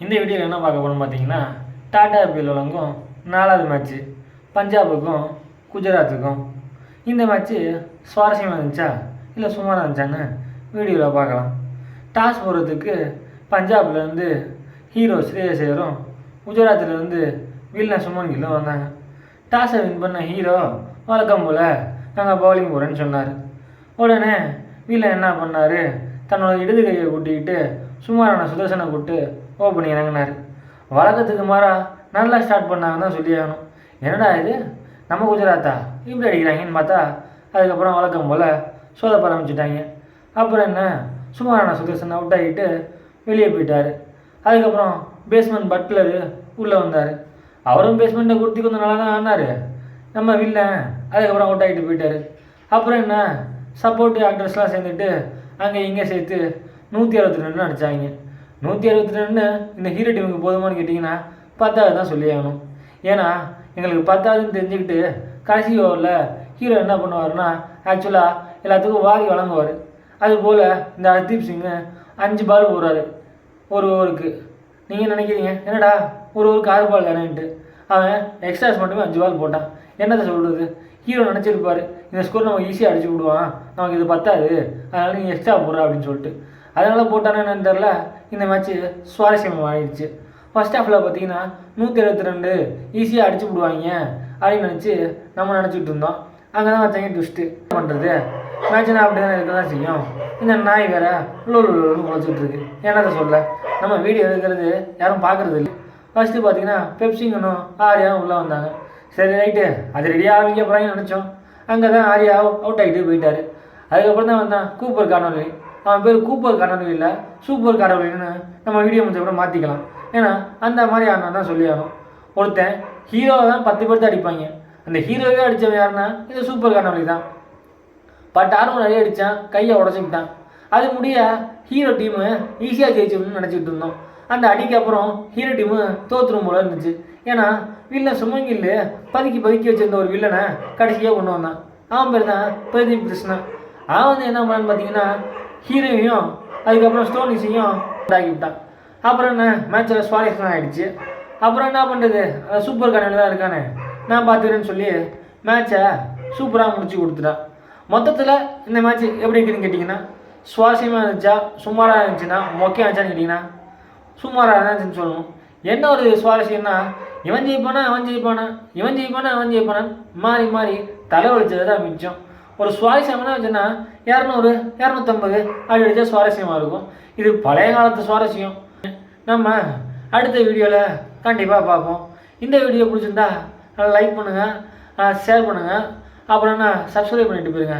இந்த வீடியோவில் என்ன பார்க்க போகிறோம்னு பார்த்தீங்கன்னா, டாடா ஐபிஎல் வழங்கும் 4வது மேட்ச்சு பஞ்சாபுக்கும் குஜராத்துக்கும். இந்த மேட்ச்சு சுவாரஸ்யமாக இருந்துச்சா இல்லை சுமாராக இருந்துச்சான்னு வீடியோவில் பார்க்கலாம். டாஸ் போடுறதுக்கு பஞ்சாப்லேருந்து ஹீரோ ஸ்ரேயஸ் ஐயரும் குஜராத்திலேருந்து வில்லன் சுமன் கில்லும் வந்தாங்க. டாஸை வின் பண்ண ஹீரோ வழக்கம் போல் நாங்கள் பவுலிங் போகிறேன்னு சொன்னார். உடனே வில்லன் என்ன பண்ணார், தன்னோட இடது கையை கூட்டிக்கிட்டு சுமாரான சுதர்சனை கூப்பிட்டு ஓப்பனிங் இறங்கினார். வழக்கத்துக்கு மாறாக நல்லா ஸ்டார்ட் பண்ணாங்கன்னு தான் சொல்லி ஆகணும். என்னடா இது நம்ம குஜராத்தா இப்படி அடிக்கிறாங்கன்னு பார்த்தா அதுக்கப்புறம் வழக்கம் போல் சோதப்ப ஆரம்பிச்சுட்டாங்க. அப்புறம் என்ன, சுமாரான சுதர்சன் அவுட் ஆகிட்டு வெளியே போயிட்டார். அதுக்கப்புறம் பேஸ்மெண்ட் பட்லரு உள்ளே வந்தார். அவரும் பேஸ்மெண்ட்டை கொடுத்து கொஞ்சம் நல்லா தான் ஆனார். நம்ம வில்லன் அதுக்கப்புறம் அவுட் ஆகிட்டு போயிட்டார். அப்புறம் என்ன, சப்போர்ட் ஆக்டர்ஸ்லாம் சேர்ந்துட்டு அங்கே இங்கே சேர்த்து 162 அடித்தாங்க. 162 இந்த ஹீரோ டீமுக்கு போதுமானு கேட்டிங்கன்னா 10வது தான் சொல்லி ஆகணும். ஏன்னா எங்களுக்கு 10வதுன்னு தெரிஞ்சுக்கிட்டு கடைசி ஓவரில் ஹீரோ என்ன பண்ணுவார்னா, ஆக்சுவலாக எல்லாத்துக்கும் வாரி வழங்குவார். அதுபோல் இந்த ஹர்தீப் சிங்கு 5 பால் போடுறாரு ஒரு ஓவருக்கு. நீங்கள் நினைக்கிறீங்க என்னடா ஒரு ஓவருக்கு 6 பால் தானேன்ட்டு. அவன் எக்ஸ்ட்ராஸ் மட்டுமே 5 பால் போட்டான். என்னத்தை சொல்கிறது, ஹீரோ நினச்சிருப்பார் இந்த ஸ்கோர் நம்ம ஈஸியாக அடிச்சு விடுவான், நமக்கு இது பத்தாது, அதனால் நீங்கள் எக்ஸ்ட்ரா போடுறா அப்படின்னு சொல்லிட்டு. அதனால் போட்டானே என்னன்னு தெரில, இந்த மேட்ச்சு சுவாரஸ்யமாக ஆகிடுச்சு. ஃபஸ்ட் ஹாஃபில் பார்த்தீங்கன்னா 172 ஈஸியாக அடிச்சு விடுவாங்க அப்படின்னு நினச்சி நம்ம நினச்சிட்டு இருந்தோம். அங்கே தான் வச்சாங்க ட்விஸ்ட்டு. பண்ணுறது மேட்ச்னா அப்படி தானே இருக்க தான் செய்யும். இந்த நாய் வேறு லோன்னு உழைச்சிட்ருக்கு. என்னத்தை சொல்ல, நம்ம வீடியோ எடுக்கிறது யாரும் பார்க்குறது இல்லை. ஃபஸ்ட்டு பார்த்தீங்கன்னா பெப்சிங்கனும் ஆரியாவும் உள்ளே வந்தாங்க. சரி ரைட்டு, அது ரெடியாக ஆரம்பிக்க போகிறாங்கன்னு நினச்சோம். அங்கே தான் ஆரியா அவுட் ஆகிட்டு போயிட்டார். அதுக்கப்புறம் தான் வந்தான் கூப்பர் கார்னர்லி. அவன் பேர் கூப்பர் கார்னர்லி இல்லை, சூப்பர் கார்னர்லின்னு நம்ம வீடியோ முடிச்ச கூட மாற்றிக்கலாம். ஏன்னா அந்த மாதிரி ஆனா தான் சொல்லி ஆகணும். ஒருத்தன் ஹீரோவை தான் 10 பேர் தான் அடிப்பாங்க. அந்த ஹீரோவே அடித்தவன் யாருன்னா இது சூப்பர் கார்னர்லி தான். பட்டாரும் நிறைய அடித்தான், கையை உடச்சிக்கிட்டான். அது முடிய ஹீரோ டீமு ஈஸியாக ஜெயிச்சோம்னு நினச்சிக்கிட்டு இருந்தோம். அந்த அடிக்கு அப்புறம் ஹீரோ டீமு தோற்றுரும் போல இருந்துச்சு. ஏன்னா வில்லன் சுமங்கில் பதுக்கி வச்சிருந்த ஒரு வில்லனை கடைசியாக கொண்டு வந்தான். அவன் பேர் தான் பிரதீப் கிருஷ்ணா. அவன் வந்து என்ன பண்ணான்னு பார்த்தீங்கன்னா ஹீரோவையும் அதுக்கப்புறம் ஸ்டோனிஸையும் உண்டாக்கி விட்டான். அப்புறம் என்ன, மேட்சில் சுவாரஸ்யம் ஆகிடுச்சு. அப்புறம் என்ன பண்ணுறது, சூப்பர் கார்னரில் தான் இருக்கானே, நான் பார்த்துக்கிறேன்னு சொல்லி மேட்சை சூப்பராக முடிச்சு கொடுத்துட்டான். மொத்தத்தில் இந்த மேட்ச் எப்படி இருக்குன்னு கேட்டிங்கன்னா, சுவாரஸ்யமாக இருந்துச்சா சுமாராக இருந்துச்சுன்னா மொக்கையாக இருந்துச்சான்னு கேட்டிங்கன்னா சுமாராக இருந்துச்சுன்னு சொல்லணும். என்ன ஒரு சுவாரஸ்யம்னா, இவன் ஜெயிப்பானா மாறி மாறி தலைவலிச்சது தான் மிச்சம். ஒரு சுவாரஸ்யமான வச்சுன்னா 200 250 அப்படி அடித்தா சுவாரஸ்யமாக இருக்கும். இது பழைய காலத்து சுவாரஸ்யம். நம்ம அடுத்த வீடியோவில் கண்டிப்பாக பார்ப்போம். இந்த வீடியோ பிடிச்சிருந்தா லைக் பண்ணுங்கள், ஷேர் பண்ணுங்கள், அப்புறம் என்ன சப்ஸ்கிரைப் பண்ணிட்டு போயிருங்க.